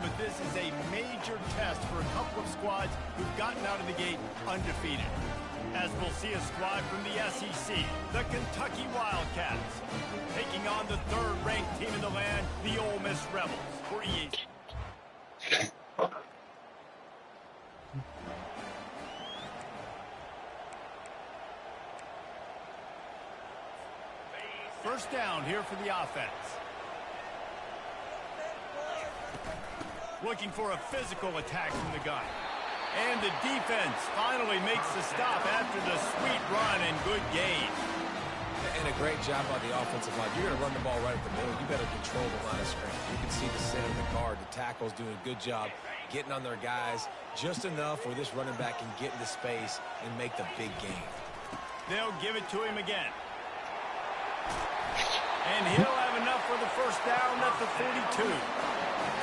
but this is a major test for a couple of squads who've gotten out of the gate undefeated. As we'll see a squad from the SEC, the Kentucky Wildcats, taking on the third-ranked team in the land, the Ole Miss Rebels. For EA. First down here for the offense. Looking for a physical attack from the gun. And the defense finally makes the stop after the sweet run and good gain. And a great job by the offensive line. You're going to run the ball right up the middle. You better control the line of scrimmage. You can see the center of the guard. The tackle's doing a good job getting on their guys just enough where this running back can get into space and make the big gain. They'll give it to him again. And he'll have enough for the first down at the 42.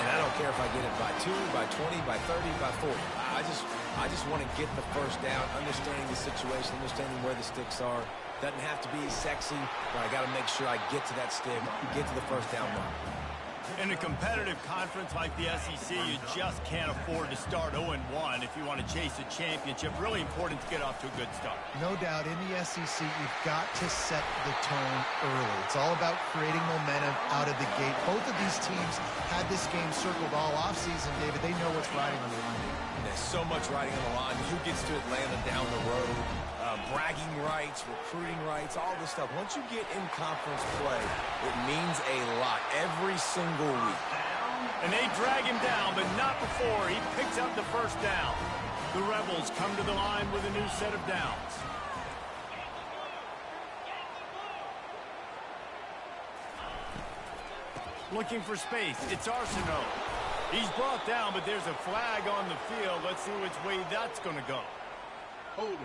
And I don't care if I get it by 2, by 20, by 30, by 40. I just want to get the first down, understanding the situation, understanding where the sticks are. Doesn't have to be sexy, but I got to make sure I get to that stick, get to the first down mark. In a competitive conference like the SEC, you just can't afford to start 0-1 if you want to chase a championship. Really important to get off to a good start. No doubt, in the SEC, you've got to set the tone early. It's all about creating momentum out of the gate. Both of these teams had this game circled all offseason, David. They know what's riding on the line. There's so much riding on the line. Who gets to Atlanta down the road? Bragging rights, recruiting rights, all this stuff. Once you get in conference play, it means a lot every single week. And they drag him down, but not before he picks up the first down. The Rebels come to the line with a new set of downs. Looking for space. It's Arsenault. He's brought down, but there's a flag on the field. Let's see which way that's going to go. Hold it.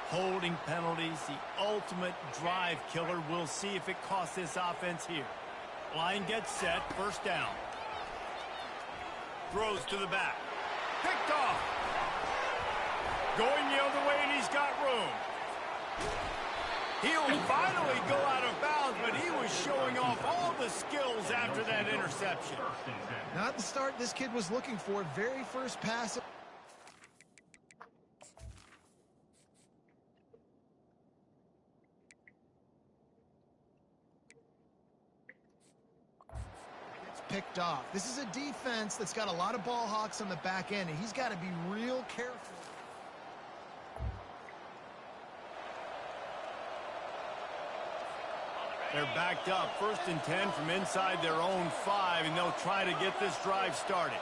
Holding penalties, the ultimate drive killer. We'll see if it costs this offense here. Line gets set, first down. Throws to the back. Picked off. Going the other way, and he's got room. He'll finally go out of bounds, but he was showing off all the skills after that interception. Not the start this kid was looking for. Very first pass. It's picked off. This is a defense that's got a lot of ball hawks on the back end, and he's got to be real careful. They're backed up, 1st and 10 from inside their own 5, and they'll try to get this drive started.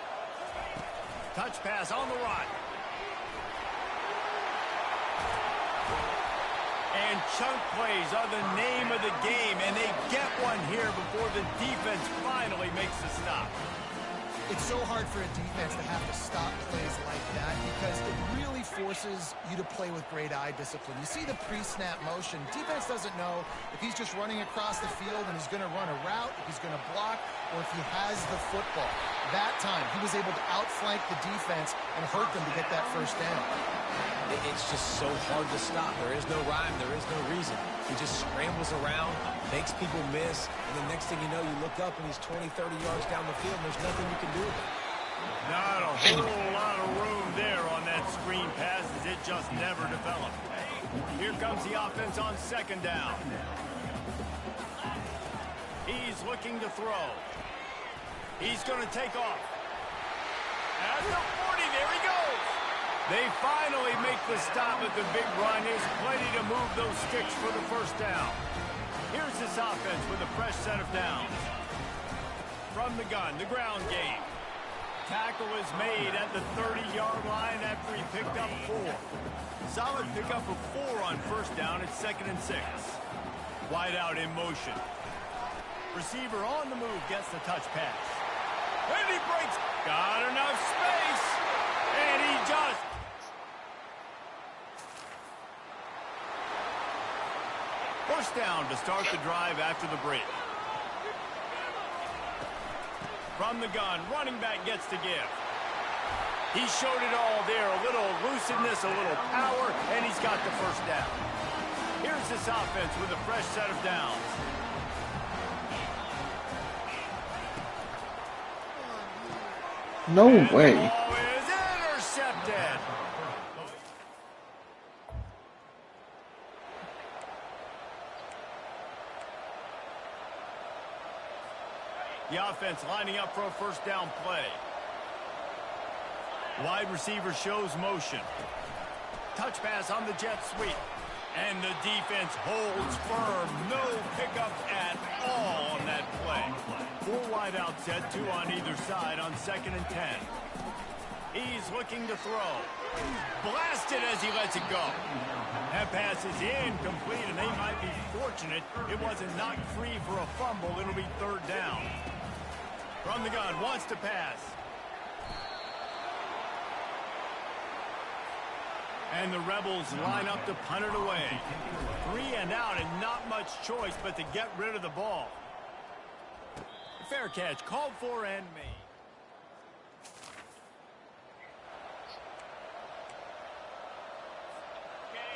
Touch pass on the run. And chunk plays are the name of the game, and they get one here before the defense finally makes the stop. It's so hard for a defense to have to stop plays like that because it really forces you to play with great eye discipline. You see the pre-snap motion. Defense doesn't know if he's just running across the field and he's going to run a route, if he's going to block, or if he has the football. That time, he was able to outflank the defense and hurt them to get that first down. It's just so hard to stop. There is no rhyme. There is no reason. He just scrambles around, makes people miss, and the next thing you know, you look up and he's 20, 30 yards down the field, and there's nothing you can do with it. Not a whole lot of room there on that screen pass as it just never developed. Here comes the offense on 2nd down. He's looking to throw. He's going to take off. At the 40, there he goes. They finally make the stop at the big run. There's plenty to move those sticks for the first down. Here's this offense with a fresh set of downs. From the gun, the ground game. Tackle is made at the 30-yard line after he picked up 4. Solid pickup of 4 on first down at 2nd and 6. Wide out in motion. Receiver on the move gets the touch pass. And he breaks. Got enough space. And he just... First down to start the drive after the break. From the gun, running back gets to give. He showed it all there. A little elusiveness, a little power, and he's got the first down. Here's this offense with a fresh set of downs. No And the way. ball is intercepted. The offense lining up for a first down play. Wide receiver shows motion. Touch pass on the jet sweep. And the defense holds firm. No pickup at all on that play. 4 wide out set, 2 on either side on 2nd and 10. He's looking to throw. Blasted as he lets it go. That pass is incomplete, and they might be fortunate it wasn't knocked free for a fumble. It'll be 3rd down. From the gun, wants to pass. And the Rebels line up to punt it away. 3 and out and not much choice but to get rid of the ball. Fair catch, called for and made.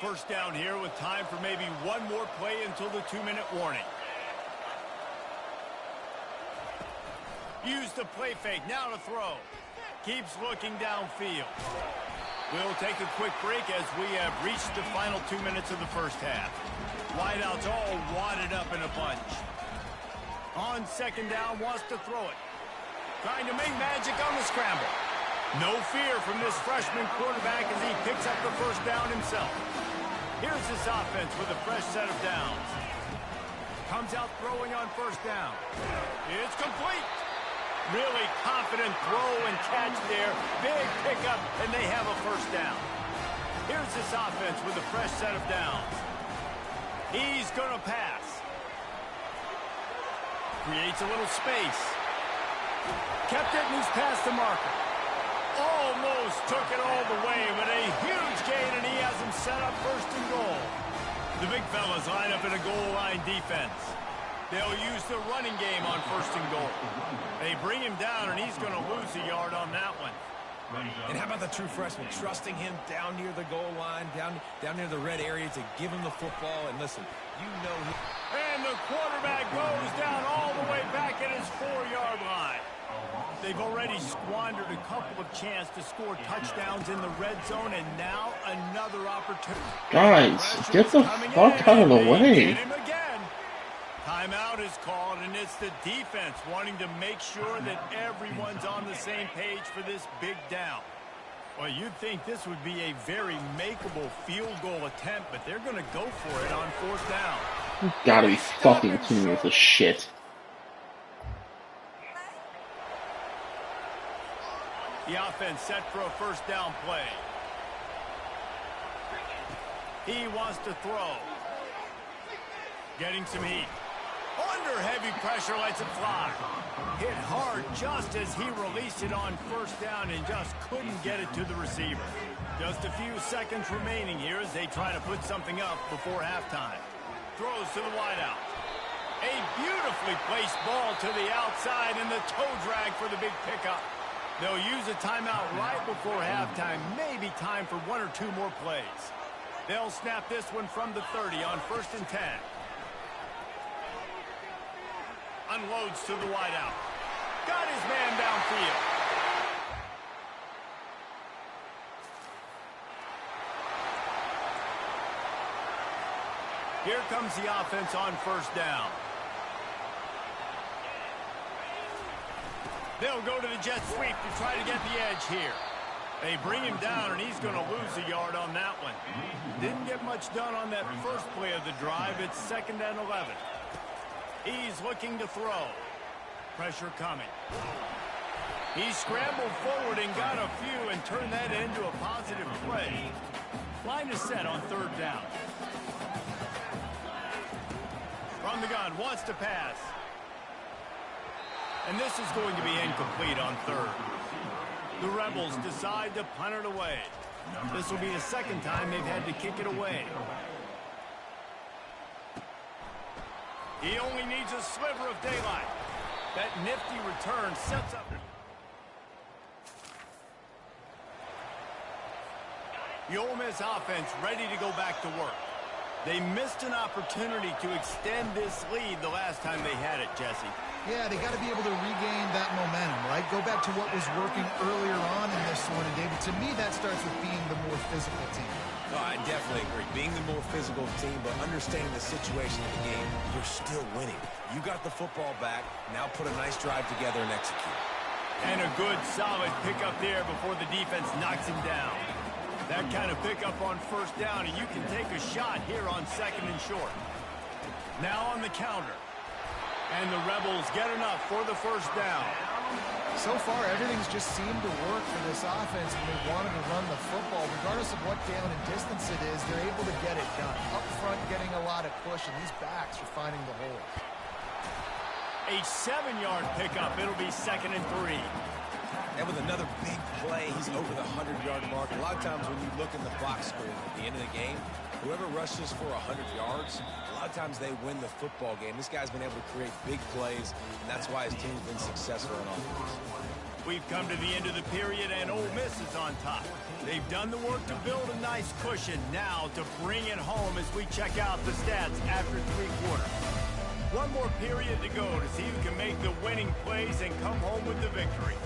First down here with time for maybe one more play until the 2-minute warning. Use the play fake, now to throw. Keeps looking downfield. We'll take a quick break as we have reached the final 2 minutes of the first half. Wideouts all wadded up in a bunch. On 2nd down, wants to throw it. Trying to make magic on the scramble. No fear from this freshman quarterback as he picks up the first down himself. Here's this offense with a fresh set of downs. Comes out throwing on first down. It's complete. Really confident throw and catch there. Big pickup, and they have a first down. Here's this offense with a fresh set of downs. He's going to pass. Creates a little space. Kept it, and he's past the marker. Almost took it all the way, but a huge gain, and he has him set up 1st and goal. The big fellas line up in a goal line defense. They'll use the running game on 1st and goal. They bring him down, and he's going to lose a yard on that one. And how about the true freshman trusting him down near the goal line, down near the red area to give him the football? And listen, you know he... And the quarterback goes down all the way back at his 4-yard line. They've already squandered a couple of chances to score touchdowns in the red zone, and now another opportunity. Guys, get the fuck out of the way. Get him again. Timeout is called, and it's the defense wanting to make sure that everyone's on the same page for this big down. Well, you'd think this would be a very makeable field goal attempt, but they're going to go for it on 4th down. You gotta be fucking kidding me with this shit. The offense set for a first down play. He wants to throw. Getting some heat. Under heavy pressure, lets it fly. Hit hard just as he released it on 1st down and just couldn't get it to the receiver. Just a few seconds remaining here as they try to put something up before halftime. Throws to the wideout. A beautifully placed ball to the outside and the toe drag for the big pickup. They'll use a timeout right before halftime. Maybe time for 1 or 2 more plays. They'll snap this one from the 30 on 1st and 10. Unloads to the wideout. Got his man downfield. Here comes the offense on 1st down. They'll go to the jet sweep to try to get the edge here. They bring him down, and he's going to lose a yard on that one. Didn't get much done on that first play of the drive. It's 2nd and 11. He's looking to throw. Pressure coming. He scrambled forward and got a few and turned that into a positive play. Line is set on 3rd down. From the gun, wants to pass. And this is going to be incomplete on 3rd. The Rebels decide to punt it away. This will be the 2nd time they've had to kick it away. He only needs a sliver of daylight. That nifty return sets up. The Ole Miss offense ready to go back to work. They missed an opportunity to extend this lead the last time they had it, Jesse. Yeah, they got to be able to regain that momentum, right? Go back to what was working earlier on in this one. And, David, to me, that starts with being the more physical team. No, I definitely agree. Being the more physical team, but understanding the situation of the game, you're still winning. You got the football back. Now put a nice drive together and execute. And a good, solid pickup there before the defense knocks him down. That kind of pickup on first down, and you can take a shot here on second and short. Now on the counter. And the Rebels get enough for the first down. So far, everything's just seemed to work for this offense when they wanted to run the football. Regardless of what down and distance it is, they're able to get it done. Up front, getting a lot of push, and these backs are finding the hole. A 7-yard pickup. It'll be 2nd and 3. And with another big play, he's over the 100-yard mark. A lot of times when you look in the box score at the end of the game, whoever rushes for 100 yards, a lot of times they win the football game. This guy's been able to create big plays, and that's why his team's been successful on offense. We've come to the end of the period, and Ole Miss is on top. They've done the work to build a nice cushion. Now to bring it home as we check out the stats after 3 quarters. One more period to go to see who can make the winning plays and come home with the victory.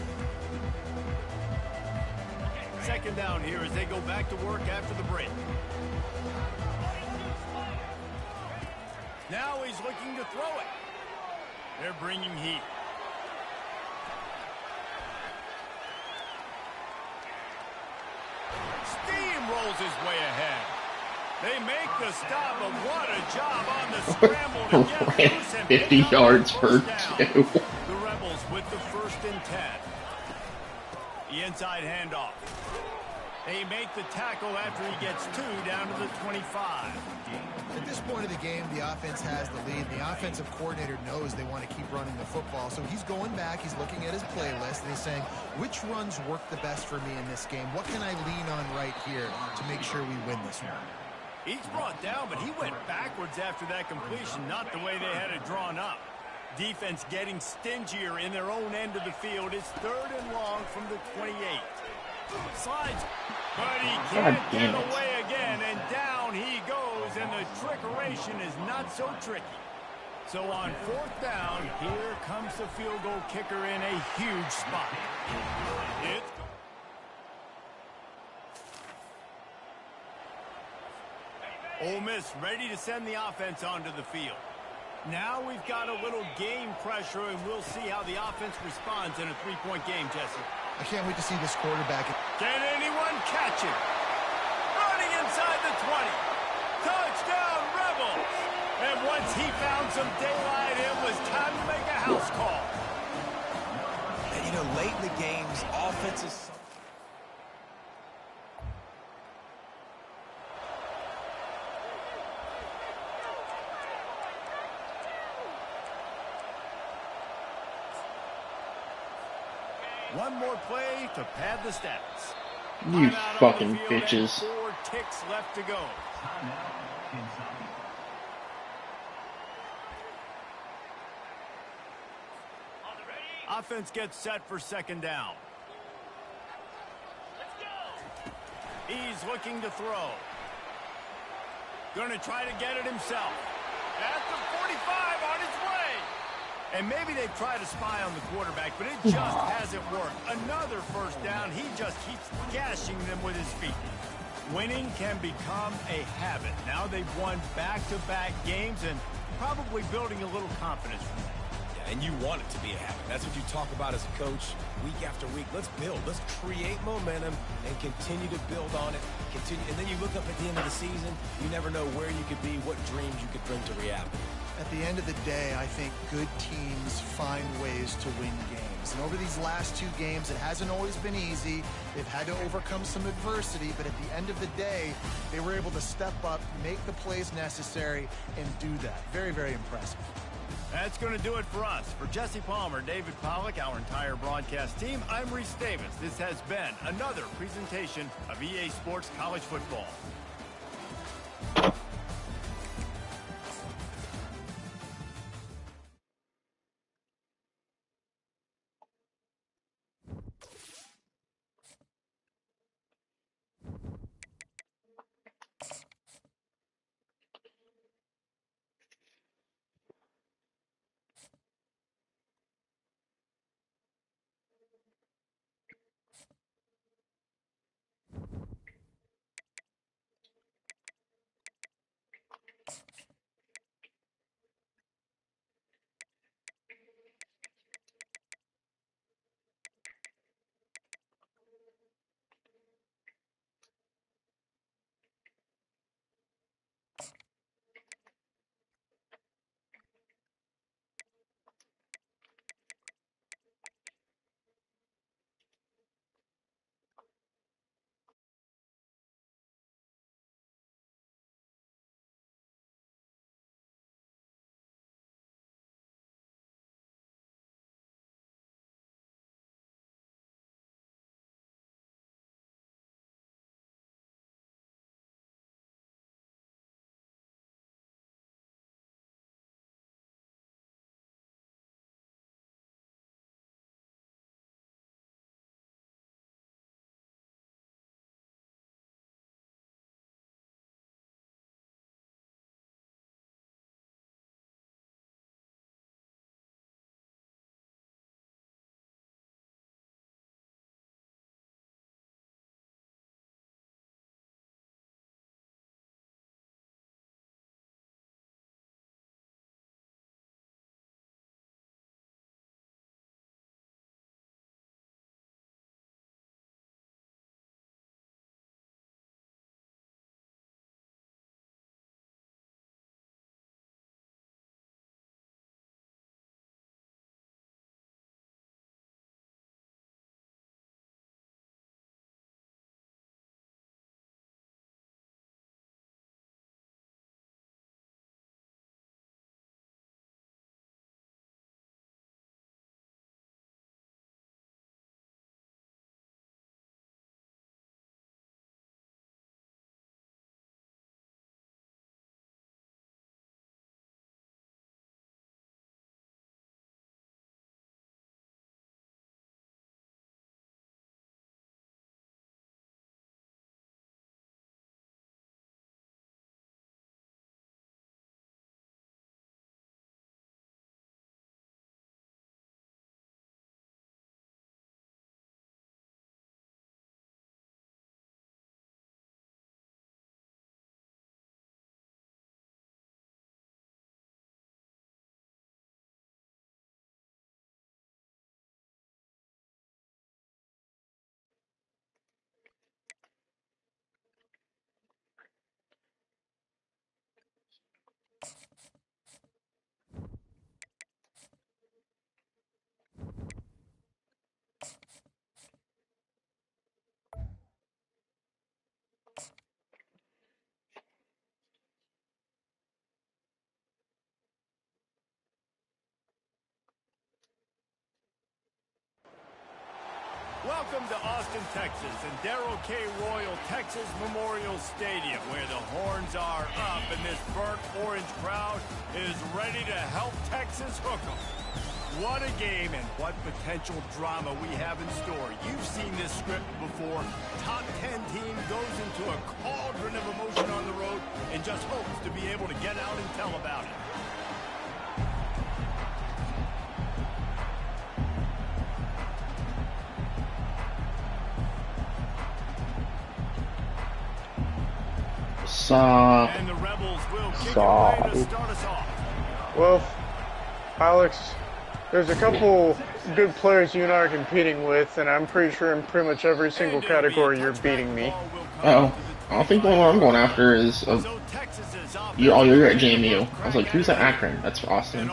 Second down here as they go back to work after the break. Now he's looking to throw it. They're bringing heat. Steamrolls his way ahead. They make the stop, but what a job on the scramble to get loose and 50 yards for 2. The Rebels with the 1st and 10. The inside handoff. They make the tackle after he gets 2 down to the 25. At this point of the game, the offense has the lead. The offensive coordinator knows they want to keep running the football. So he's going back, he's looking at his playlist, and he's saying, which runs work the best for me in this game? What can I lean on right here to make sure we win this one? He's brought down, but he went backwards after that completion, not the way they had it drawn up. Defense getting stingier in their own end of the field. It's 3rd and long from the 28. Slides, but he can't get away again, and down he goes, and the trickeration is not so tricky. So on 4th down, here comes the field goal kicker in a huge spot. Ole Miss ready to send the offense onto the field. Now we've got a little game pressure, and we'll see how the offense responds in a 3-point game, Jesse. I can't wait to see this quarterback. Can anyone catch him? Running inside the 20. Touchdown, Rebels! And once he found some daylight, it was time to make a house call. And, you know, late in the games, offenses... One more play to pad the stats. You fucking bitches. 4 ticks left to go. Offense gets set for 2nd down. He's looking to throw. Gonna try to get it himself. At the 45 on his way. And maybe they've tried to spy on the quarterback, but it just hasn't worked. Another 1st down. He just keeps gashing them with his feet. Winning can become a habit. Now they've won back-to-back games and probably building a little confidence from that. Yeah, and you want it to be a habit. That's what you talk about as a coach week after week. Let's build. Let's create momentum and continue to build on it. And then you look up at the end of the season, you never know where you could be, what dreams you could bring to reality. At the end of the day, I think good teams find ways to win games. And over these last 2 games, it hasn't always been easy. They've had to overcome some adversity, but at the end of the day, they were able to step up, make the plays necessary, and do that. Very, very impressive. That's going to do it for us. For Jesse Palmer, David Pollack, our entire broadcast team, I'm Reese Davis. This has been another presentation of EA Sports College Football. Welcome to Austin, Texas, and Darrell K. Royal Texas Memorial Stadium, where the horns are up and this burnt orange crowd is ready to help Texas hook 'em. What a game and what potential drama we have in store. You've seen this script before. Top 10 team goes into a cauldron of emotion on the road and just hopes to be able to get out and tell about it. And the Rebels will kick away to start us off. Well, Alex, there's a couple good players you and I are competing with, and I'm pretty sure in pretty much every single category you're beating me. Oh, I think the one I'm going after is you're at JMU. I was like, who's that Akron? That's Austin.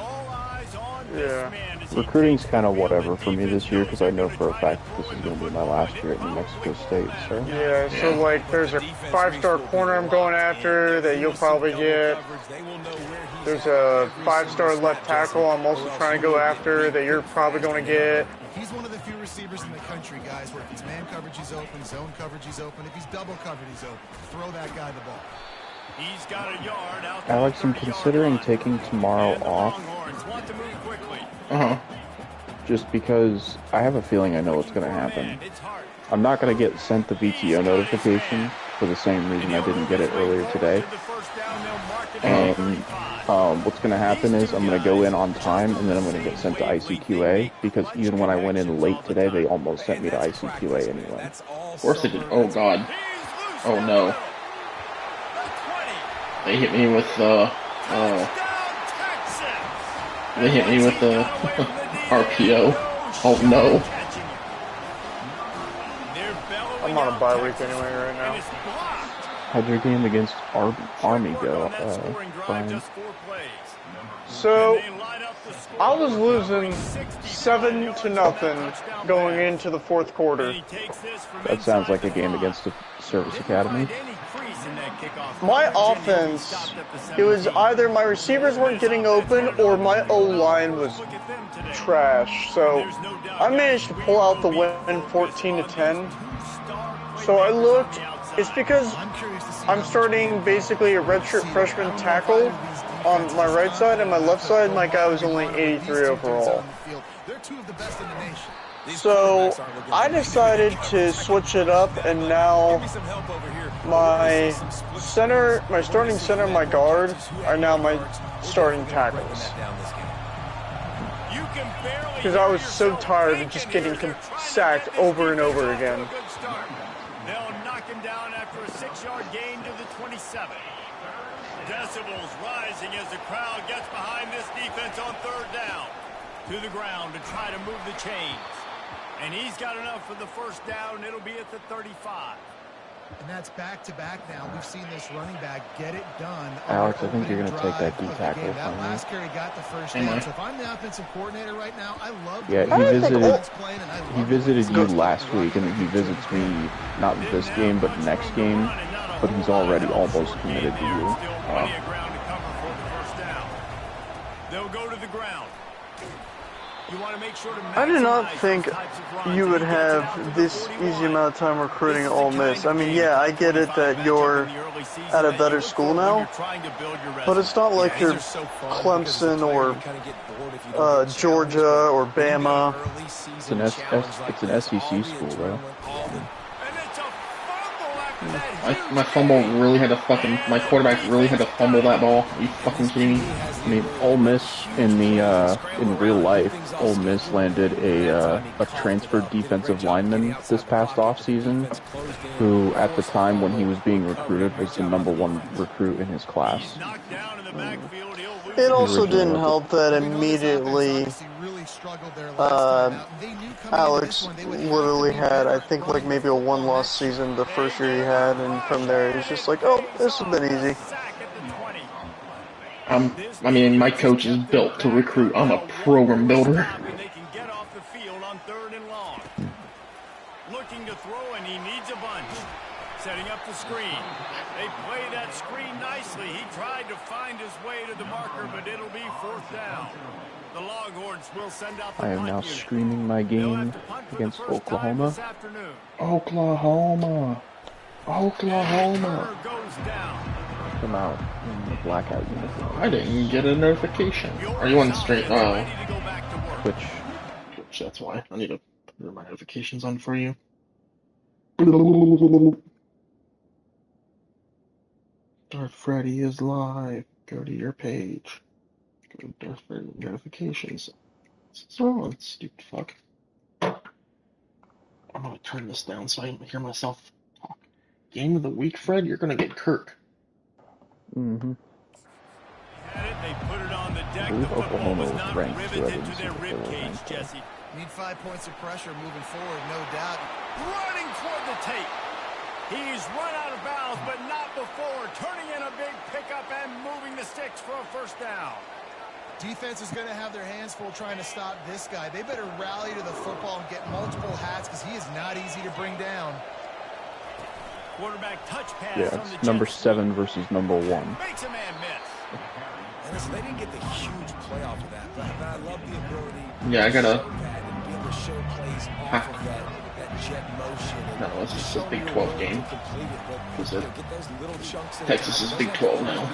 Yeah. Recruiting's kind of whatever for me this year because I know for a fact that this is going to be my last year at New Mexico State. So yeah, so like there's a 5-star corner I'm going after that you'll probably get. There's a 5-star left tackle I'm also trying to go after that you're probably going to get. He's one of the few receivers in the country, guys, where if it's man coverage, he's open, zone coverage, he's open. If he's double covered, he's open. Throw that guy the ball. He's got a yard out. Alex, I'm considering taking tomorrow off. Just because I have a feeling I know what's going to happen. I'm not going to get sent the VTO notification for the same reason I didn't get it earlier today. And what's going to happen is I'm going to go in on time and then I'm going to get sent to ICQA because even when I went in late today, they almost sent me to ICQA anyway. Of course they did. Oh, God. Oh, no. They hit me with the RPO. Oh no. I'm on a bye week anyway right now. How'd your game against Army go, Brian? So, I was losing 7-0 going into the fourth quarter. That sounds like a game against the Service Academy. My offense, it was either my receivers weren't getting open or my O-line was trash. So I managed to pull out the win 14-10. So I looked, it's because I'm starting basically a redshirt freshman tackle on my right side, and my left side, my guy was only 83 overall. So I decided to switch it up, and now my starting center, my guard are now my starting tackles. Because I was so tired of just getting sacked over and over again. They'll knock him down after a 6-yard gain to the 27. Decibels rising as the crowd gets behind this defense on third down. To the ground to try to move the chains. And he's got enough for the first down. It'll be at the 35. And that's back-to-back now. We've seen this running back get it done. Alex, I think you're going to take that D tackle from That me. last carry got the first down. So if I'm the offensive coordinator right now, I love Yeah, he visited you last week, and he visits me not this game, but next game. But he's already almost committed to you. They'll go to the ground. I did not think you would have this easy amount of time recruiting Ole Miss. I mean, yeah, I get it that you're at a better school now, but it's not like you're Clemson or Georgia or Bama. It's an SEC school, though. My fumble really had to my quarterback really had to fumble that ball. Are you fucking kidding me? I mean, Ole Miss in real life, Ole Miss landed a transferred defensive lineman this past offseason, who at the time when he was being recruited was the #1 recruit in his class. It also didn't help that immediately Alex literally had, I think, like maybe a 1-loss season the first year he had, and from there he's just like, oh, this has been easy. I mean, my coach is built to recruit. I'm a program builder. Looking to throw, and he needs a bunch. Setting up the screen. They play that screen nicely. He tried to find his way to the marker, but it'll be fourth down. The Longhorns will send out the I am now streaming my game against Oklahoma. Oklahoma. Come out in the blackout uniform. I didn't get a notification. Are you on stream? Oh. Twitch. That's why. I need to put my notifications on for you. Darth Freddy is live. Go to your page. Go to Darth Freddy notifications. So, stupid fuck. I'm gonna turn this down so I can hear myself talk. Game of the week, Fred? You're gonna get Kirk. Mm-hmm. They put it on the deck. The football was not riveted to their rib cage, Jesse. Need 5 points of pressure moving forward, no doubt. Running toward the tape. He's run out of bounds, but not before. Turning in a big pickup and moving the sticks for a first down. Defense is going to have their hands full trying to stop this guy. They better rally to the football and get multiple hats because he is not easy to bring down. Quarterback touch pass. Yeah, it's number 7 versus number 1. Makes a man miss. And listen, they didn't get the huge play off of that, but I love the ability. Yeah, I gotta. Be able to show plays off of that jet motion. No, this is a Big 12 game. Texas is Big 12 now.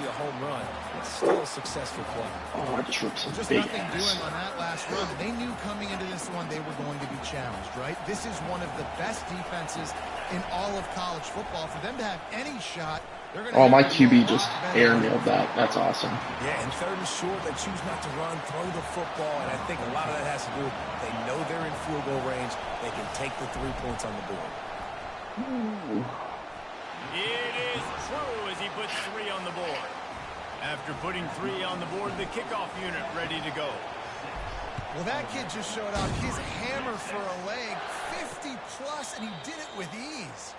Still a successful play. Oh, I just ripped some Just big nothing ass. doing on that last run. They knew coming into this one they were going to be challenged, right? This is one of the best defenses in all of college football. For them to have any shot, they're going to. Oh, my QB just airmailed that. That's awesome. Yeah, and third and short, they choose not to run, throw the football, and I think a lot of that has to do with they know they're in field goal range. They can take the 3 points on the board. Ooh. It is true as he puts 3 on the board. After putting 3 on the board, the kickoff unit ready to go. Well, that kid just showed off his hammer for a leg, 50 plus, and he did it with ease.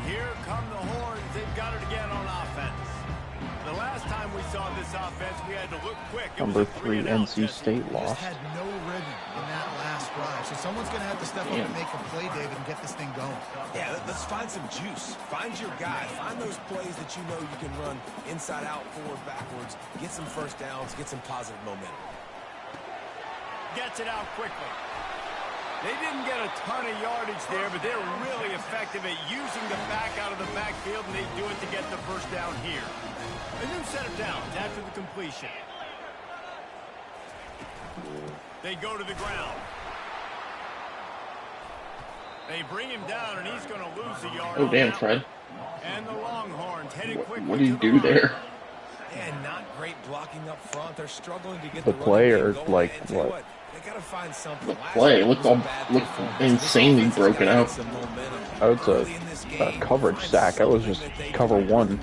Here come the Horns. They've got it again on offense. The last time we saw this offense, we had to look quick. Number 3 NC State lost. Just had no rhythm in that last drive. So someone's going to have to step up and make a play, David, and get this thing going. Yeah, let's find some juice. Find your guy. Find those plays that you know you can run inside out, forward, backwards. Get some first downs. Get some positive momentum. Gets it out quickly. They didn't get a ton of yardage there, but they're really effective at using the back out of the backfield, and they do it to get the first down here. A new set of downs after the completion. They go to the ground. They bring him down, and he's going to lose a yard. Oh, damn, Fred. And the Longhorns headed quickly. What do you do there? And not great blocking up front. They're struggling to get the play or like what? They gotta find something. The play looked insanely broken out. Oh, it's a coverage sack. That was just cover 1.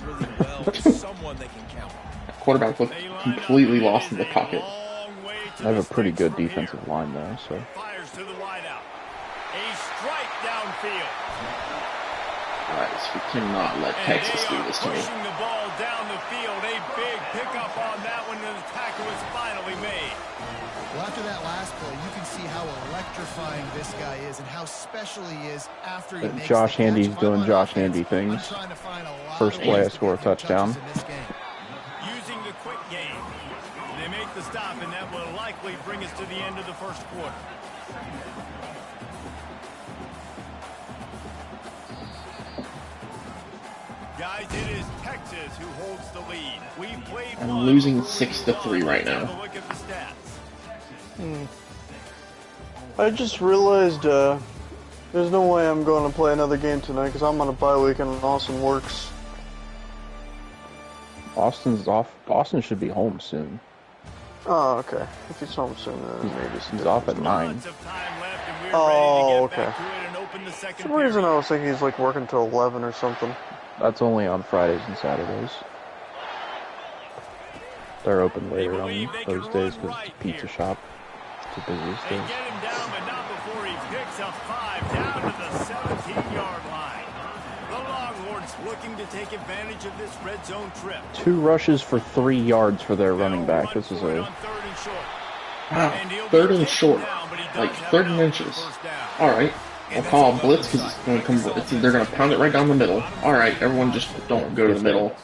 Quarterback looked completely lost in the pocket. I have a pretty good defensive line though, so. Fires to the wideout. A strike downfield. Alright, so we cannot let Texas do this to me. Pushing the ball down the field. A big pickup on that one, and the tackle was finally made. Well, after that last play, you can see how electrifying this guy is and how special he is after he makes Josh the catch. Handy's doing Josh Handy things. First play, I score a touchdown. Using the quick game. They make the stop, and that will likely bring us to the end of the first quarter. Guys, it is Texas who holds the lead. We played I'm losing 6-3 right now. Have a look at the stats. I just realized there's no way I'm going to play another game tonight because I'm on a bye week and Austin works. Austin's off. Austin should be home soon. Oh, okay. If he's home soon, then maybe he's off at 9. Lots of time left, and we're Oh, ready to get okay. back to it and open the second For some reason period. I was thinking he's like working till 11 or something. That's only on Fridays and Saturdays. They're open later on those days because it's a pizza shop. It's the busiest They days. get him down, but not before he picks up 5 down to the 17-yard line. The Longhorns looking to take advantage of this red zone trip. 2 rushes for 3 yards for their running back. This is a Wow, 3rd and short. Like 30 inches. Alright. I'll call a blitz because it's going to come. They're going to pound it right down the middle. Alright, everyone just don't go to the middle.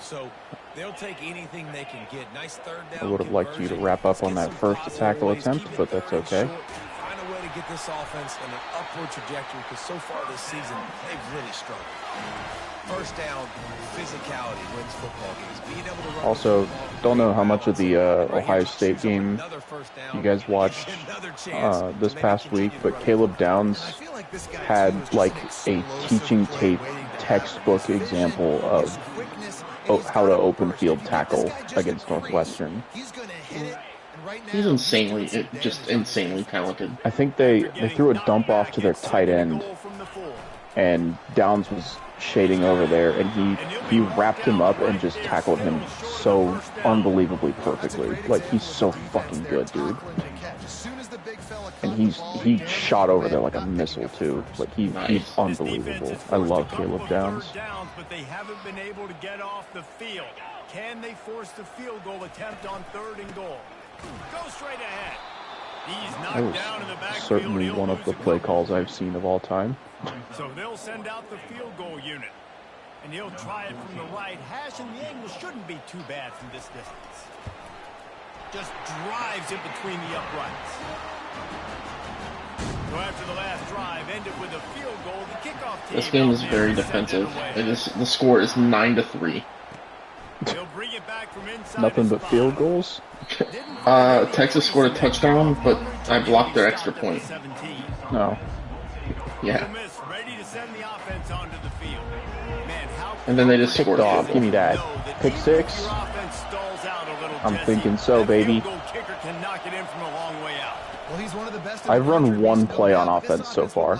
They'll take anything they can get. Nice third down. I would have liked you to wrap up on that first tackle attempt, but that's okay. Find a way to get this offense in an upward trajectory because so far this season, they've really struggled. First down, physicality wins football games. Being able to run also, don't know how much of the Ohio State game you guys watched this past week, but Caleb Downs had like a teaching tape textbook example of how to open field tackle against Northwestern. He's just insanely talented. I think they threw a dump off to their tight end, and Downs was shading over there, and he wrapped him up and just tackled him so unbelievably perfectly. Like, he's so fucking good, dude. And he shot over there like a missile too. Like he's unbelievable. I love Caleb Downs. But they haven't been able to get off the field. Can they force the field goal attempt on 3rd and goal? Go straight ahead. He's knocked down in the backfield. Certainly one of the play calls I've seen of all time. So they'll send out the field goal unit. And he'll try it from the right hash, and the angle shouldn't be too bad from this distance. Just drives in between the uprights. So after the last drive ended with a field goal, the kickoff team... This game is very defensive. The score is 9-3. Nothing but field goals? Texas scored a touchdown, but I blocked their extra point. No. Yeah. And then they just scored off. Give me that. Pick six? I'm thinking so, baby. I've run one play on offense so far.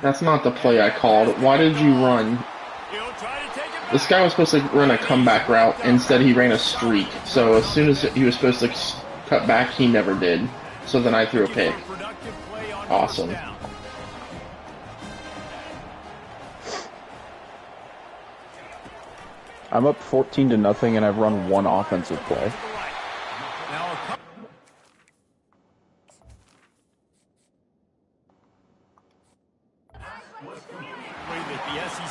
That's not the play I called. Why did you run? This guy was supposed to run a comeback route. Instead, he ran a streak. So as soon as he was supposed to cut back, he never did. So then I threw a pick. Awesome. I'm up 14-0, and I've run one offensive play.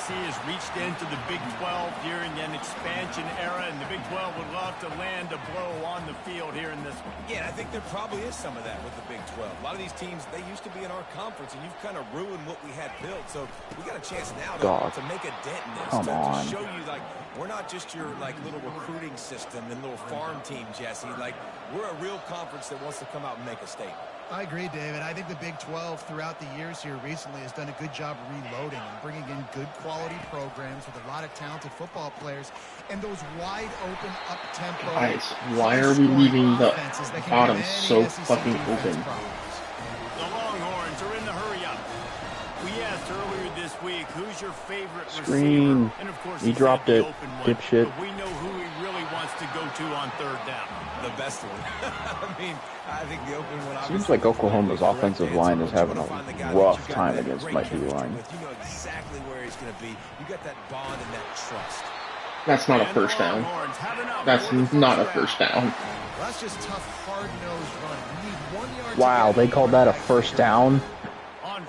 Has reached into the Big 12 during an expansion era, and the Big 12 would love to land a blow on the field here in this one. Yeah, I think there probably is some of that with the Big 12. A lot of these teams, they used to be in our conference, and you've kind of ruined what we had built. So we got a chance now to make a dent in this, to show you, like, we're not just your, like, little recruiting system and little farm team, Jesse. Like, we're a real conference that wants to come out and make a statement. I agree, David. I think the Big 12 throughout the years here recently has done a good job reloading and bringing in good quality programs with a lot of talented football players and those wide open up-tempo. Guys, why are we leaving the bottom so fucking open? The Longhorns are in the hurry-up. We asked earlier this week, who's your favorite screen receiver? And of course, he dropped it, dipshit. But we know who he really wants to go to on 3rd down. The best one. I mean, I think the open one. Seems like Oklahoma's offensive line is having a rough time against my D line. You know exactly where he's going to be. You got that bond and that trust. That's not a first down. That's not a first down. That's just tough, hard-nosed run. We need 1 yard. Wow, they called that a first down?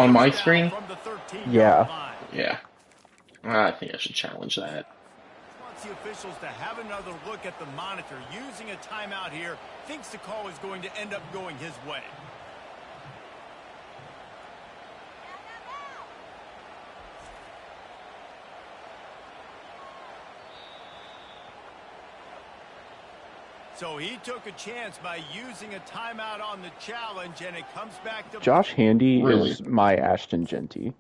On my screen? Yeah. Yeah. I think I should challenge that. The officials to have another look at the monitor. Using a timeout here, thinks the call is going to end up going his way. So he took a chance by using a timeout on the challenge, and it comes back to... Josh Handy is my Ashton Genty.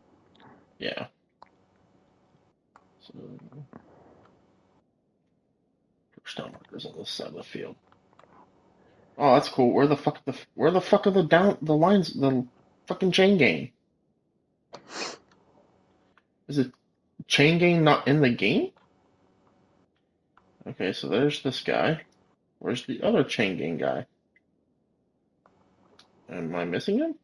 Yeah. So... Stone markers on this side of the field. Oh, that's cool. Where the fuck are the lines, the fucking chain gang? Is it chain gang not in the game? Okay, so there's this guy. Where's the other chain gang guy? Am I missing him?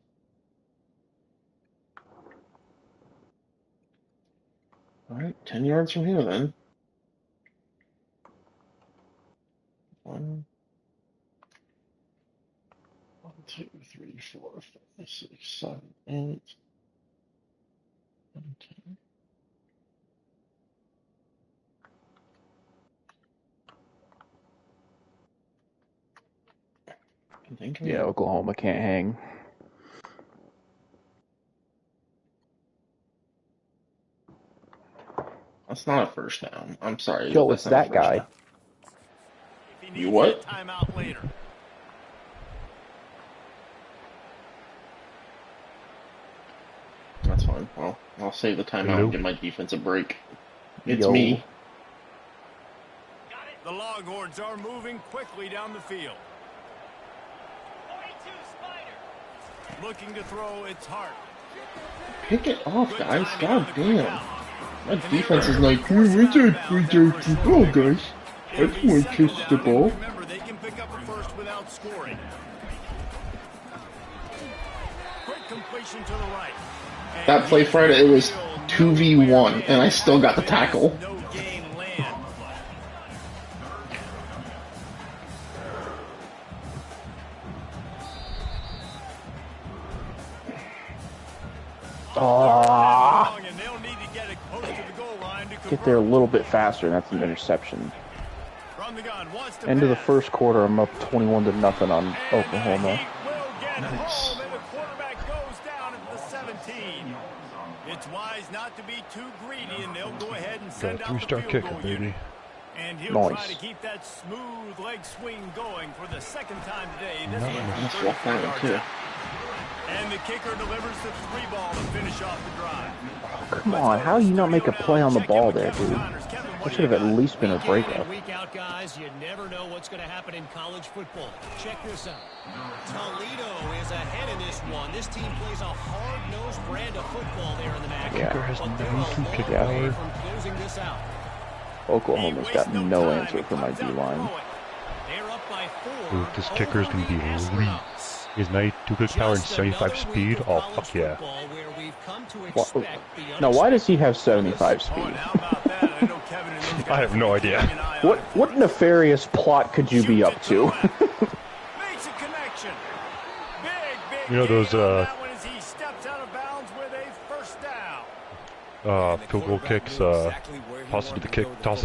Alright, 10 yards from here then. 1, 2, 3, 4, 5, 6, 7, 8, 9, 10. Yeah, Oklahoma can't hang. That's not a first down. I'm sorry. Yo, it's that guy. Down. You what? That's fine. Well, I'll save the timeout and give my defense a break. It's me. The Longhorns are moving quickly down the field. Looking to throw, it's Hart. Pick it off, guys. God damn. My defense is like, we did the ball, guys. I just want to kiss the ball. Remember, they can pick up a first without scoring. Quick completion to the right. That play Friday, it was 2v1, and I still got the tackle. No gain land. Get there a little bit faster, and that's an interception. End of the first quarter, I'm up 21-0 on Oklahoma. Nice. It's wise not to be too greedy, and they'll go ahead and send out the three-star kicker, baby. And he'll try to keep that smooth leg swing going for the second time today. This too. And the kicker delivers the 3-ball to finish off the drive. Oh, come on, how do you not make a play on the ball there, dude? That should have at least been a breakup. Week out, guys, you never know what's going to happen in college football. Check this out. Toledo is ahead in this one. This team plays a hard-nosed brand of football there in the MAC. Kicker has but they're a long kick way out. from closing this out. Oklahoma's got no answer for my D-line. They're up by 4. Dude, this kicker is going to be elite. He's 92 kick power and 75 speed. Oh, fuck yeah. Now, why does he have 75 speed? I have no idea. What nefarious plot could you be up to? You know those field goal kicks, toss it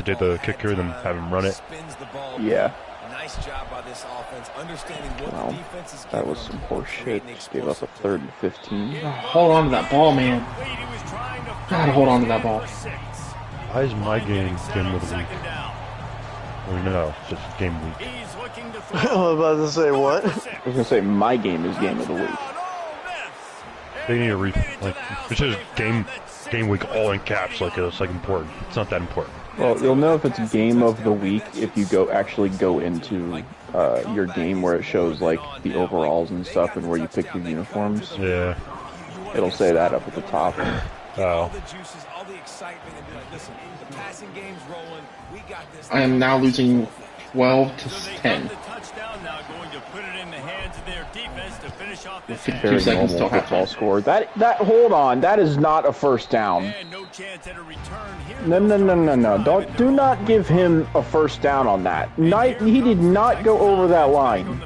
to the kicker, then have him run it. Yeah. Nice job by this offense, understanding what Wow, the defense is that was some poor shit. Just gave us a 3rd and 15. Hold on to that ball, man. Gotta hold on to that ball. Why is my game of the week? Or no, just game week. I was about to say what? I was gonna say my game is game of the week. They need to it says game week all in caps, like it's like important. It's not that important. Well, you'll know if it's game of the week if you actually go into your game where it shows like the overalls and stuff and where you pick your uniforms. Yeah. It'll say that up at the top. Oh. I am now losing 12-10. With 52 seconds till halftime. Score. That hold on, that is not a first down. No. Do not give him a first down on that. He did not go over that line.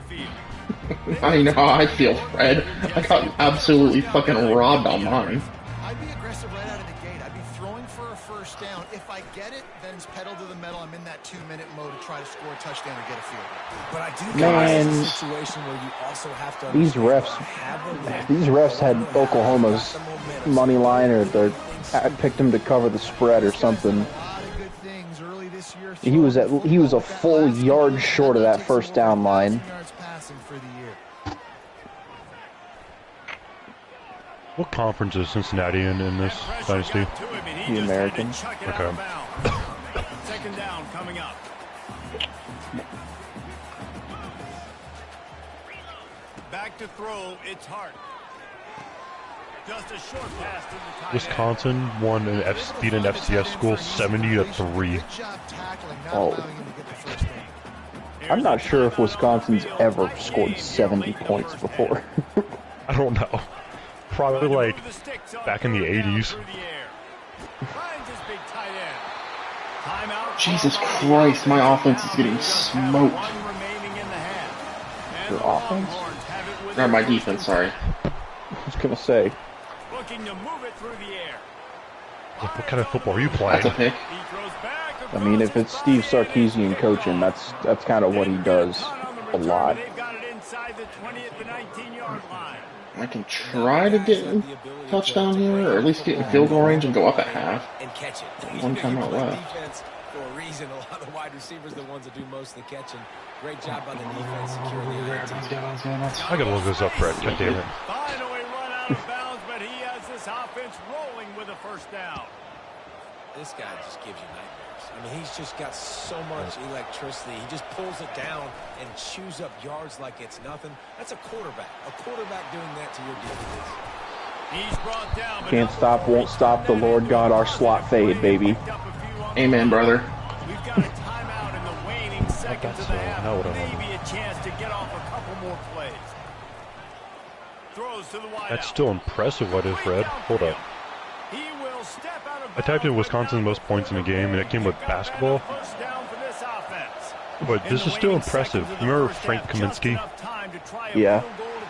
I know how I feel, Fred. I got absolutely fucking robbed on mine. I'd be aggressive right out of the gate. I'd be throwing for a first down. If I get it, then it's pedal to the metal. I'm in that 2-minute mode to try to score a touchdown or get a field goal. But I do Man, a situation where you also have to these refs had Oklahoma's money line, or they picked him to cover the spread or something. He was a full yard short of that first down line. What conference is Cincinnati in this dynasty? The American. Okay. Second down coming up. Back to throw, it's Hart. Just a short pass to the tight Wisconsin won beat an FCS school 70-3. Oh. I'm not sure if Wisconsin's ever scored 70 points before. I don't know. Probably like back in the 80s. Jesus Christ, my offense is getting smoked. Your offense? Or my defense, sorry. I was gonna say. What kind of football are you playing? That's a pick. I mean, if it's Steve Sarkisian coaching, that's kind of what he does a lot. 20 at the 19-yard line. I can try to get a touchdown here, or at least get in field goal range and go up at half. And catch it. One time out left. Defense for a reason. A lot of wide receivers are the ones that do most of the catching. Great job by the defense securing the INT. I gotta look this up, Fred. God damn it. Finally run out of bounds, but he has this offense rolling with a first down. This guy just gives you nightmares. I mean, he's just got so much electricity. He just pulls it down and chews up yards like it's nothing. That's a quarterback. A quarterback doing that to your defense. He's brought down. Can't stop, won't stop. The Lord God, our slot fade, baby. Amen, brother. We've got a timeout in the waning seconds of the half. Maybe a chance to get off a couple more plays. Throws to the wide. That's still impressive what is, Fred. Hold up. I typed in Wisconsin's most points in a game, and it came with basketball. But this is still impressive. Remember Frank Kaminsky? Yeah.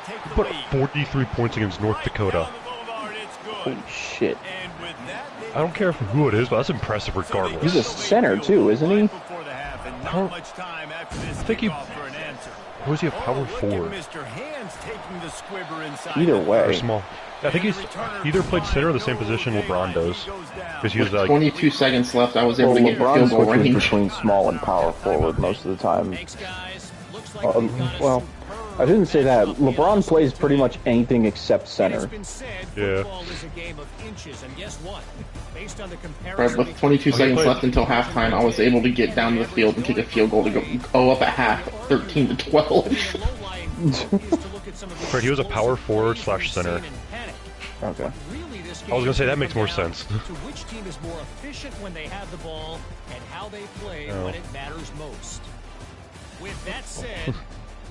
He put up 43 points against North Dakota. Holy shit. I don't care who it is, but that's impressive regardless. He's a center, too, isn't he? I think he... Or is he a power forward? Either way. Or small. I think he's either played center or the same position LeBron does. Because he was like 22 seconds left. I was able to get LeBron field goal switches range. between small and power forward most of the time. Well, I didn't say that. LeBron plays pretty much anything except center. Yeah. Right, with 22 seconds left until halftime, I was able to get down to the field and kick a field goal to go up at half, 13-12. Fred, he was a power forward / center. Okay. I was gonna say that makes more sense. To which team is more efficient when they have the ball and how they play when it matters most. With that said,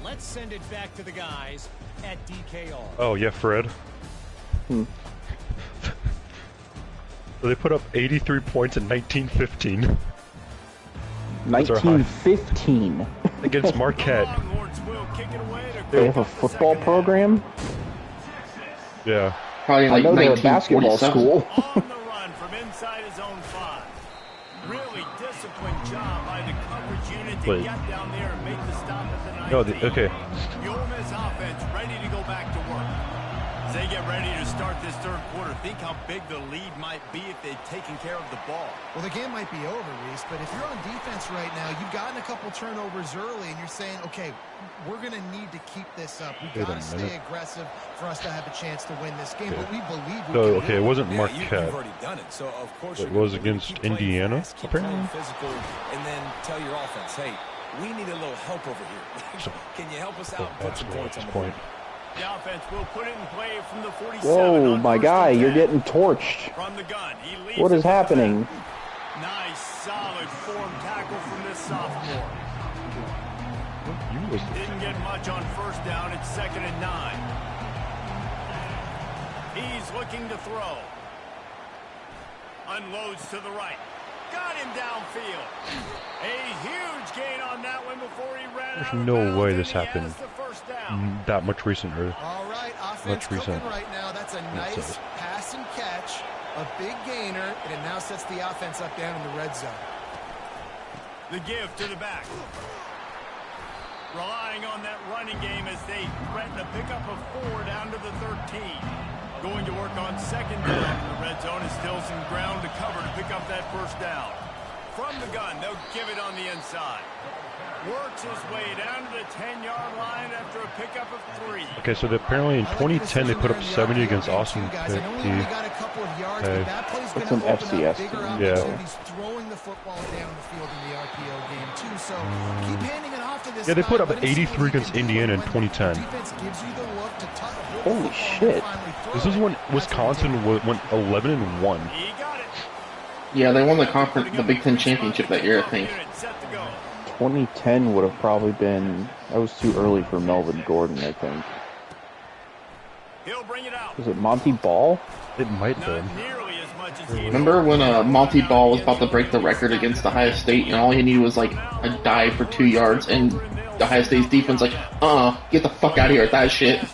let's send it back to the guys at DKR. Oh yeah, Fred. So they put up 83 points in 1915. 1915. Against Marquette. They have a football program? Yeah. Probably like I know they're a basketball 1947. school. On the run from inside his own 5. Really disciplined job by the coverage unit to get down there and make the stop at the 19. No, okay. The Ole Miss offense ready to go back to work. As they get ready to start this third quarter, think how big the lead might be if they'd taken care of the ball. Well, the game might be over, Reese, but if you're on defense right now, you've gotten a couple turnovers early, and you're saying, okay, we're going to need to keep this up. We've got to stay aggressive for us to have a chance to win this game, but we believe we can. Okay, it wasn't Marquette. You've already done it, so of course It was against Indiana, keep playing apparently. physical, and then tell your offense, hey, we need a little help over here. Can you help us out? Put some points on the board. The offense will put it in play from the 47. Whoa, my guy, you're getting torched. From the gun. He leads What is happening? Nice, solid form tackle from this sophomore. Didn't get much on first down. It's 2nd and 9. He's looking to throw. Unloads to the right. Got him downfield. A huge gain on that one before he ran out. There's no way this happened that much recently. All right, offense cooking right now. That's a nice pass and catch, a big gainer, and it now sets the offense up down in the red zone. The give to the back. Relying on that running game as they threaten to pick up a 4 down to the 13. Going to work on 2nd down in the red zone is still some ground to cover to pick up that first down. From the gun, they'll give it on the inside. Works his way down to the 10-yard line after a pickup of 3. Okay, so apparently in 2010 they put up 70 against Austin. That's an FCS team. Yeah. He's throwing the football down the field in the RPO game too. So keep handing it off to this. Yeah, they put up 83 against Indiana in 2010. Holy shit! This is when Wisconsin went 11-1. Yeah, they won the Big Ten championship that year, I think. 2010 would have probably been. That was too early for Melvin Gordon, I think. Was it Monty Ball? It might have been. Remember when Monty Ball was about to break the record against Ohio State, and all he needed was like a dive for 2 yards, and Ohio State's defense like, get the fuck out of here with that shit.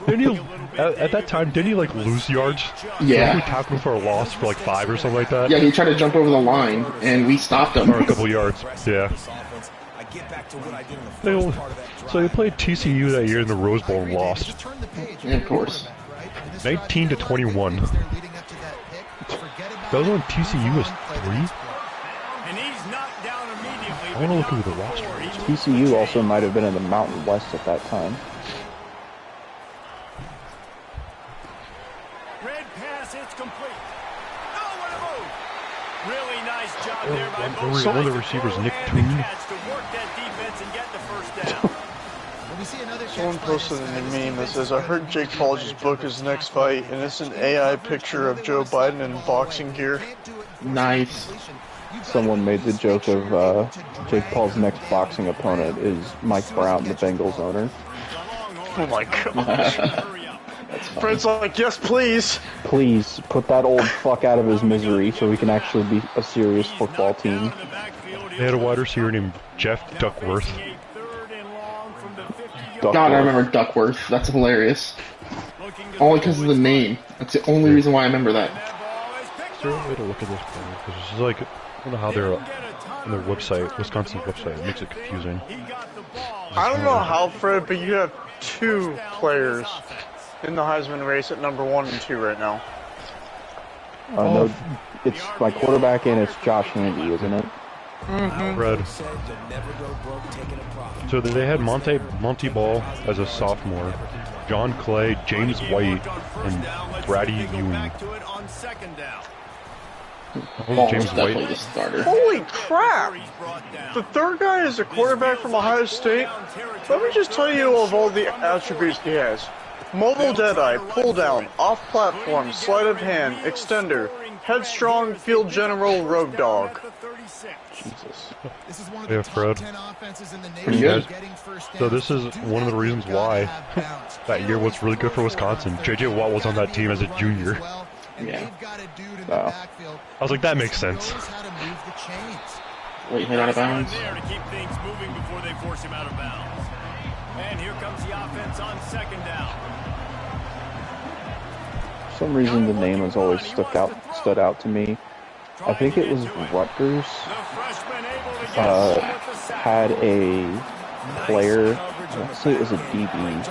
Didn't At that time, didn't he like lose yards? Yeah. We tackled him for a loss for like 5 or something like that. Yeah, he tried to jump over the line, and we stopped him. Or a couple yards. Yeah. So he played TCU that year in the Rose Bowl and lost. Yeah, of course. 19-21. That was when TCU was 3. I want to look at the roster. TCU also might have been in the Mountain West at that time. Red pass, it's complete. Oh, what a move! Really nice job there by both. One of the receivers, Nick Toon. Someone posted a meme that says, I heard Jake Paul just booked his next fight, and it's an AI picture of Joe Biden in boxing gear. Nice. Someone made the joke of Jake Paul's next boxing opponent is Mike Brown, the Bengals owner. Oh my gosh. Fred's like, yes, please. Please, put that old fuck out of his misery so we can actually be a serious football team. They had a wide receiver named Jeff Duckworth. God, I remember Duckworth. That's hilarious. Only because of the name. That's the only reason why I remember that. Is there a way to look at this player? Because this is like, I don't know how they're on their website, Wisconsin's website. It makes it confusing. I don't know how, Fred, but you have 2 players in the Heisman race at number 1 and 2 right now. No, it's my quarterback and it's Josh Handy, isn't it? Red. So they had Monty Ball as a sophomore, John Clay, James White, and Brady Ewing. James White. The starter. Holy crap! The third guy is a quarterback from Ohio State. Let me just tell you of all the attributes he has. Mobile deadeye, pull down, off platform, sleight of hand, extender, headstrong, field general, rogue dog. Jesus. Yeah, Fred. Pretty good. So this is one of the reasons why that year was really good for Wisconsin. J.J. Watt was on that team as a junior. Yeah. I was like, that makes sense. Wait, hit out of bounds. There to keep things moving before they force him out of bounds. And here comes the offense on second down. For some reason, the name has always stood out to me. I think it was Rutgers had a player, let's say it was a DB.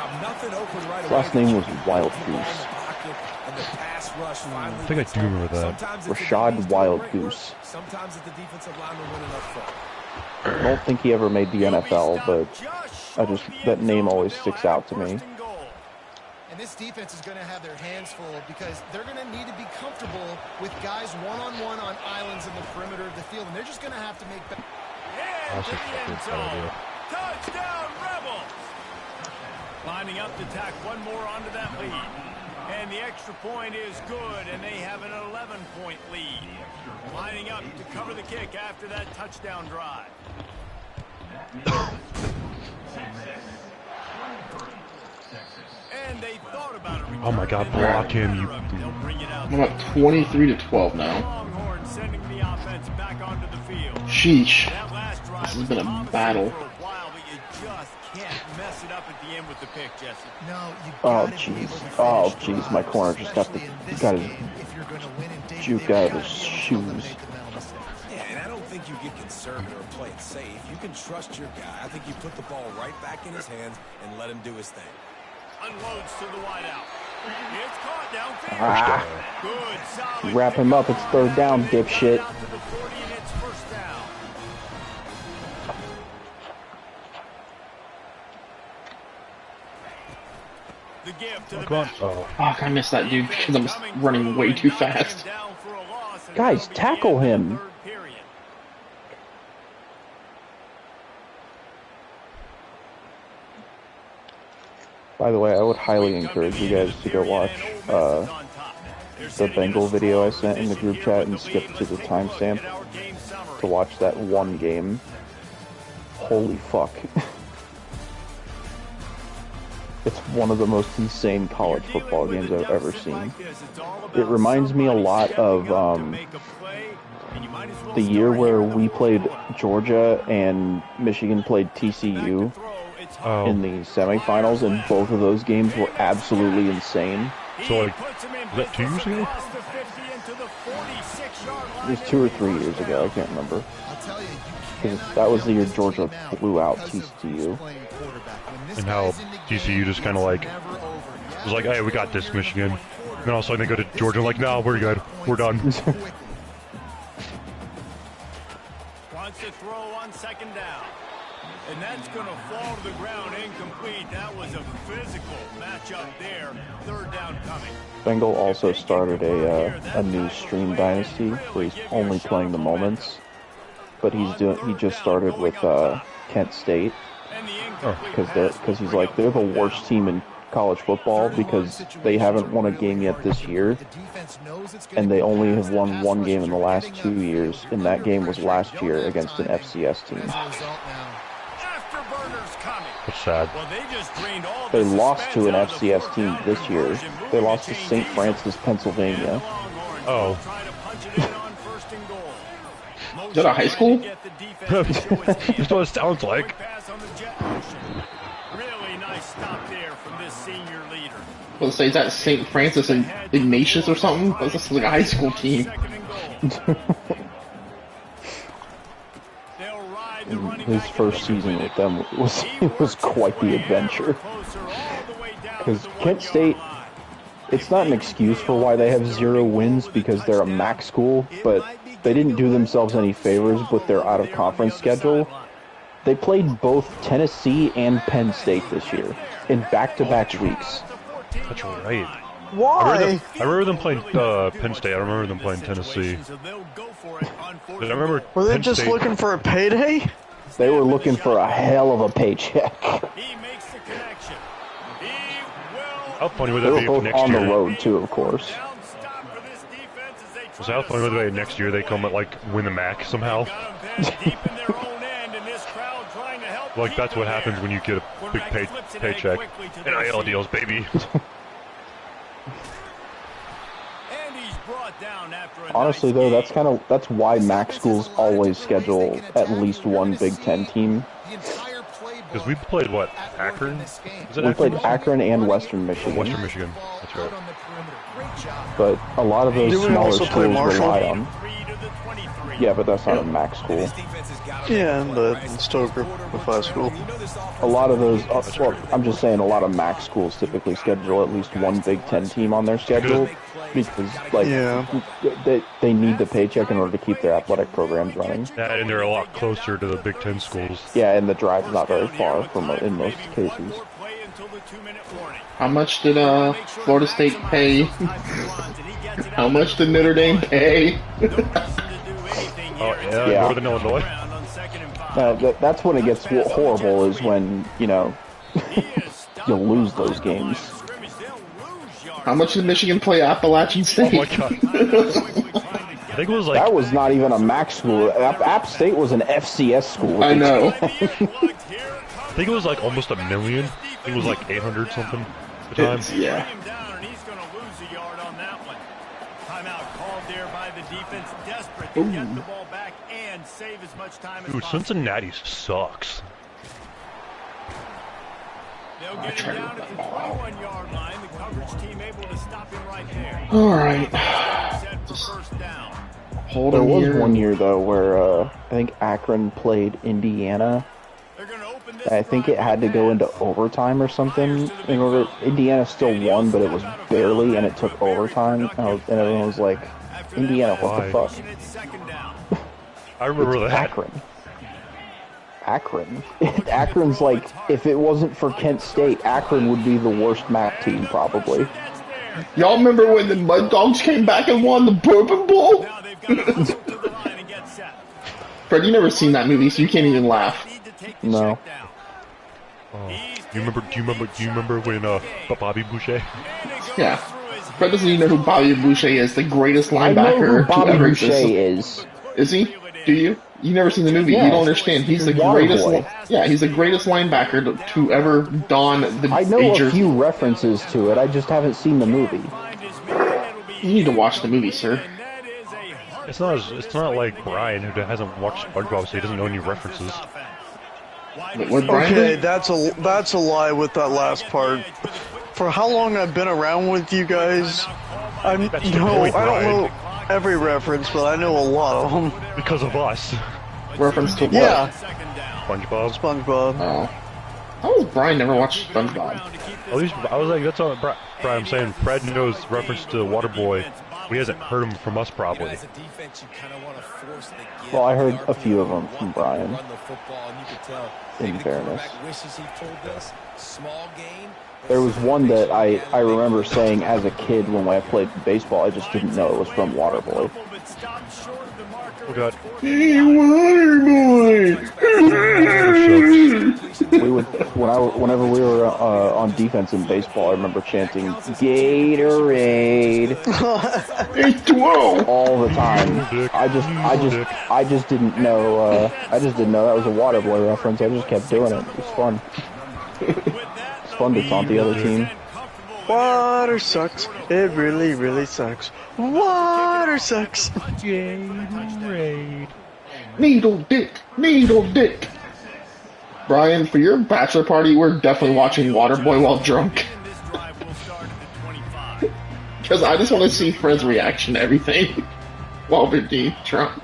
His last name was Wild Goose. I think I do remember that. Rashad Wild Goose. I don't think he ever made the NFL, but that name always sticks out to me. And this defense is going to have their hands full because they're going to need to be comfortable with guys one-on-one on islands in the perimeter of the field, and they're just going to have to make better. Touchdown, Rebels! Lining up to tack one more onto that lead. And the extra point is good, and they have an 11-point lead. Lining up to cover the kick after that touchdown drive. And they thought about it. Oh my God, block him, you. I'm up 23-12 now. Sheesh. This has been a battle. Oh jeez, my corner just got his juke out of his shoes. Yeah, and I don't think you get conservative or play it safe. You can trust your guy. I think you put the ball right back in his hands and let him do his thing. Unloads to the wideout. It's caught downfield. Good, wrap him up. It's third down, dipshit. Come on. Oh. Fuck, I missed that dude because I'm running way too fast. Guys, tackle him. By the way, I would highly encourage you guys to go watch the Bengal video I sent in the group chat and skip to the timestamp to watch that one game. Holy fuck. It's one of the most insane college football games I've ever seen. It reminds me a lot of the year where we played Georgia and Michigan played TCU. in the semifinals, and both of those games were absolutely insane. So, like, was that 2 years ago? It was 2 or 3 years ago. I can't remember. Because that was the year Georgia blew out TCU. And how TCU just kind of like was like, hey, we got this, Michigan. And then all of a sudden they go to Georgia and like, no, we're good. We're done. Wants to throw on 2nd down. And that's going to fall to the ground incomplete. That was a physical matchup there. 3rd down coming. Bengal also started a new stream dynasty where he's only playing the moments, but he just started with Kent State because he's like they're the worst team in college football because they haven't won a game yet this year, and they only have won 1 game in the last 2 years, and that game was last year against an FCS team. That's sad. They lost to an FCS team this year. They lost to St. Francis, Pennsylvania. Oh. Is that a high school? That's what it sounds like. Really nice stop there from this senior leader. Let's say, is that St. Francis and Ignatius or something? That's like a high school team. His first season with them was quite the adventure. Because Kent State, it's not an excuse for why they have 0 wins because they're a MAC school, but they didn't do themselves any favors with their out-of-conference schedule. They played both Tennessee and Penn State this year in back-to-back weeks. That's right. Why? I remember them playing Penn State. I remember them playing Tennessee. I remember Were they Penn just State... looking for a payday? They were looking for a hell of a paycheck. How funny would They that were be both next on year? the road too, of course. So how funny would it be next year they come at like win the MAC somehow? Like that's what happens when you get a big paycheck. NIL deals, baby. Honestly, though, that's why MAC schools always schedule at least 1 Big Ten team. Because we played what? Akron? We played Akron and Western Michigan. Western Michigan. That's right. But a lot of those Did we smaller also play schools Marshall? rely on. Yeah, but that's not a MAC school. Yeah, but it's still a group of 5 school. A lot of those, well, I'm just saying a lot of MAC schools typically schedule at least 1 Big Ten team on their schedule because, like, they need the paycheck in order to keep their athletic programs running. Yeah, and they're a lot closer to the Big Ten schools. Yeah, and the drive's not very far from in most cases. How much did Florida State pay? How much did Notre Dame pay? Oh yeah, Northern Illinois. That's when it gets horrible, is when, you know, you lose those games. How much did Michigan play Appalachian State? Oh my god. I think it was like... That was not even a MAC school. App State was an FCS school. I know. I think it was like almost $1 million. I think it was like 800 something at the time. Yeah. Dude, Cincinnati sucks. Alright. Hold There on was here. one year, though, where I think Akron played Indiana. I think it had to go into overtime or something in order. Indiana still won, but it was barely, and it took overtime. And everyone was like, Indiana, what the fuck? I remember that. Akron. Akron's like, if it wasn't for Kent State, Akron would be the worst MAC team, probably. Y'all remember when the Mud Dogs came back and won the Bourbon Bowl? Fred, you never seen that movie, so you can't even laugh. No. Do you remember when Bobby Boucher? Yeah. Fred doesn't even know who Bobby Boucher is, the greatest linebacker I know who Bobby to ever Boucher exist. is. Is he? Do you? You never seen the movie? Yeah. You don't understand. He's the greatest. Yeah, he's the greatest linebacker to ever don the. I know a few references to it. I just haven't seen the movie. You need to watch the movie, sir. It's not like Brian, who hasn't watched SpongeBob, so he doesn't know any references. Okay, that's a lie with that last part. For how long I've been around with you guys, I don't know every reference, but I know a lot of them. Because of us. Reference to what? Yeah. SpongeBob. SpongeBob. Oh. How has Brian never watched SpongeBob? At least I was like, that's all. Brian, I'm saying Fred knows reference to Waterboy. He hasn't heard him from us probably. Well, I heard a few of them from Brian. In fairness. There was one that I remember saying as a kid when I played baseball. I just didn't know it was from Waterboy. Oh God. Hey, Waterboy! We would whenever we were on defense in baseball, I remember chanting Gatorade all the time. I just didn't know that was a Waterboy reference. I just kept doing it. It was fun. It's fun to taunt the other team. Water sucks. It really, really sucks. Water sucks. Gatorade. Needle dick. Brian, for your bachelor party, we're definitely watching Waterboy while drunk. Because I just want to see Fred's reaction to everything while we're being drunk.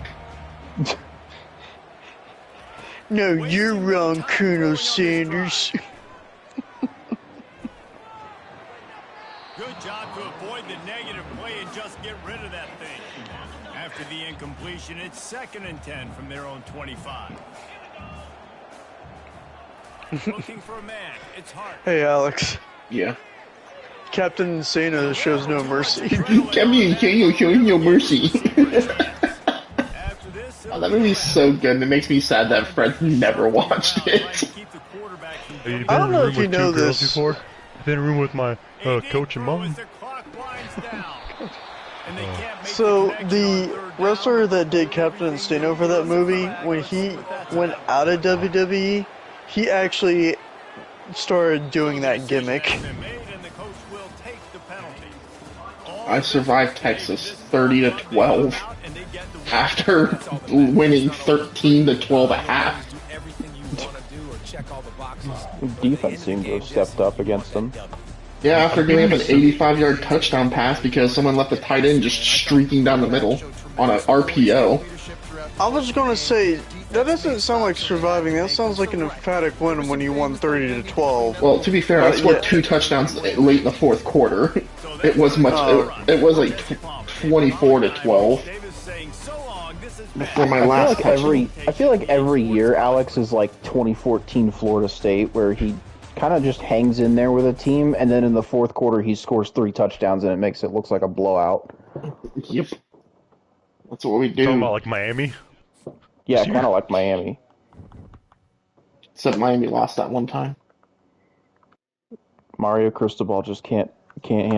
No, you're wrong, Colonel Sanders. Good job to avoid the negative play and just get rid of that thing. After the incompletion, it's 2nd and 10 from their own 25. Looking for a man. It's hard. Hey, Alex. Yeah. Captain Insano shows no mercy. Captain Insano shows no mercy. Oh, that movie's so good, and it makes me sad that Fred never watched it. I don't know if you know this. Before? I've been in a room with my coach and mom. So, the wrestler that did Captain Insano for that movie, when he went out of WWE, he actually started doing that gimmick. I survived Texas 30-12 after winning 13-12 at half. Defense seemed to have stepped up against them. Yeah, after giving up an 85-yard touchdown pass because someone left the tight end just streaking down the middle on an RPO. I was going to say, that doesn't sound like surviving. That sounds like an emphatic win when you won 30-12. Well, to be fair, I scored 2 touchdowns late in the 4th quarter. It was much. It was like 24-12 before my last touchdown. I feel like every year Alex is like 2014 Florida State, where he kind of just hangs in there with a team, and then in the 4th quarter he scores 3 touchdowns, and it makes it look like a blowout. Yep. That's what we do. Talking about like Miami? Yeah, kind of like Miami. Except Miami lost that one time. Mario Cristobal just can't handle